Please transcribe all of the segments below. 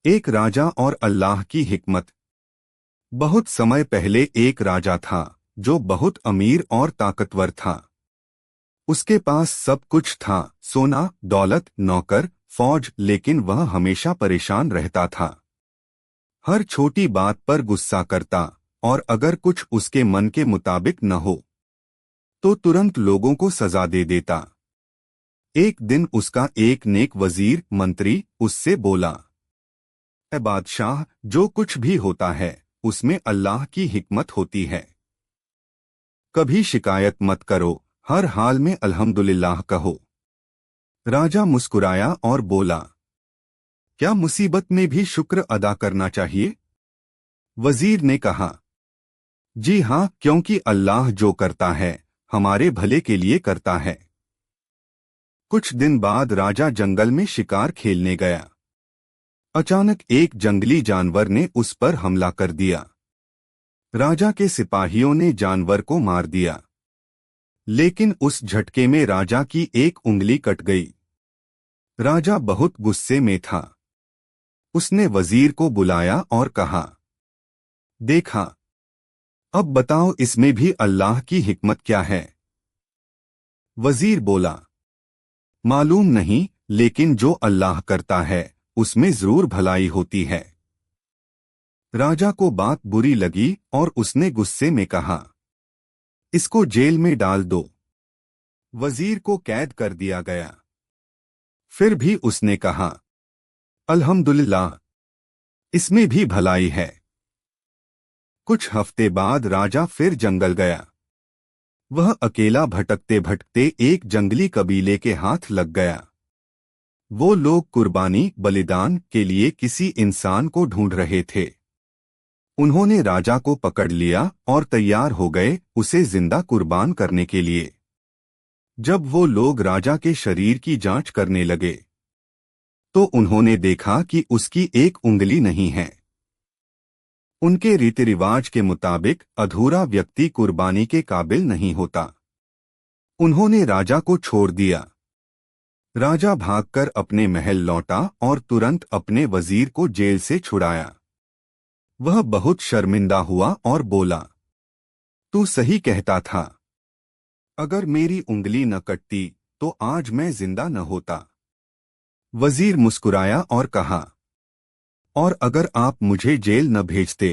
एक राजा और अल्लाह की हिकमत। बहुत समय पहले एक राजा था जो बहुत अमीर और ताकतवर था। उसके पास सब कुछ था, सोना, दौलत, नौकर, फौज, लेकिन वह हमेशा परेशान रहता था। हर छोटी बात पर गुस्सा करता और अगर कुछ उसके मन के मुताबिक न हो तो तुरंत लोगों को सजा दे देता। एक दिन उसका एक नेक वजीर मंत्री उससे बोला, ए बादशाह, जो कुछ भी होता है उसमें अल्लाह की हिकमत होती है। कभी शिकायत मत करो, हर हाल में अल्हम्दुलिल्लाह कहो। राजा मुस्कुराया और बोला, क्या मुसीबत में भी शुक्र अदा करना चाहिए? वजीर ने कहा, जी हाँ, क्योंकि अल्लाह जो करता है हमारे भले के लिए करता है। कुछ दिन बाद राजा जंगल में शिकार खेलने गया। अचानक एक जंगली जानवर ने उस पर हमला कर दिया। राजा के सिपाहियों ने जानवर को मार दिया, लेकिन उस झटके में राजा की एक उंगली कट गई। राजा बहुत गुस्से में था। उसने वजीर को बुलाया और कहा, देखा, अब बताओ इसमें भी अल्लाह की हिकमत क्या है? वजीर बोला, मालूम नहीं, लेकिन जो अल्लाह करता है उसमें जरूर भलाई होती है। राजा को बात बुरी लगी और उसने गुस्से में कहा, इसको जेल में डाल दो। वजीर को कैद कर दिया गया। फिर भी उसने कहा, अल्हम्दुलिल्लाह, इसमें भी भलाई है। कुछ हफ्ते बाद राजा फिर जंगल गया। वह अकेला भटकते भटकते एक जंगली कबीले के हाथ लग गया। वो लोग कुर्बानी बलिदान के लिए किसी इंसान को ढूंढ रहे थे। उन्होंने राजा को पकड़ लिया और तैयार हो गए उसे जिंदा कुर्बान करने के लिए। जब वो लोग राजा के शरीर की जांच करने लगे तो उन्होंने देखा कि उसकी एक उंगली नहीं है। उनके रीति रिवाज के मुताबिक अधूरा व्यक्ति कुर्बानी के काबिल नहीं होता। उन्होंने राजा को छोड़ दिया। राजा भागकर अपने महल लौटा और तुरंत अपने वजीर को जेल से छुड़ाया। वह बहुत शर्मिंदा हुआ और बोला, तू सही कहता था। अगर मेरी उंगली न कटती तो आज मैं जिंदा न होता। वजीर मुस्कुराया और कहा, और अगर आप मुझे जेल न भेजते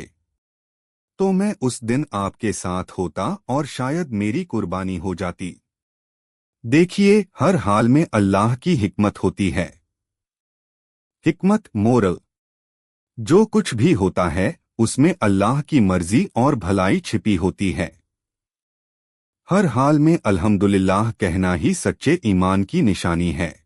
तो मैं उस दिन आपके साथ होता और शायद मेरी कुर्बानी हो जाती। देखिए, हर हाल में अल्लाह की हिकमत होती है। हिकमत मोरल, जो कुछ भी होता है उसमें अल्लाह की मर्जी और भलाई छिपी होती है। हर हाल में अल्हम्दुलिल्लाह कहना ही सच्चे ईमान की निशानी है।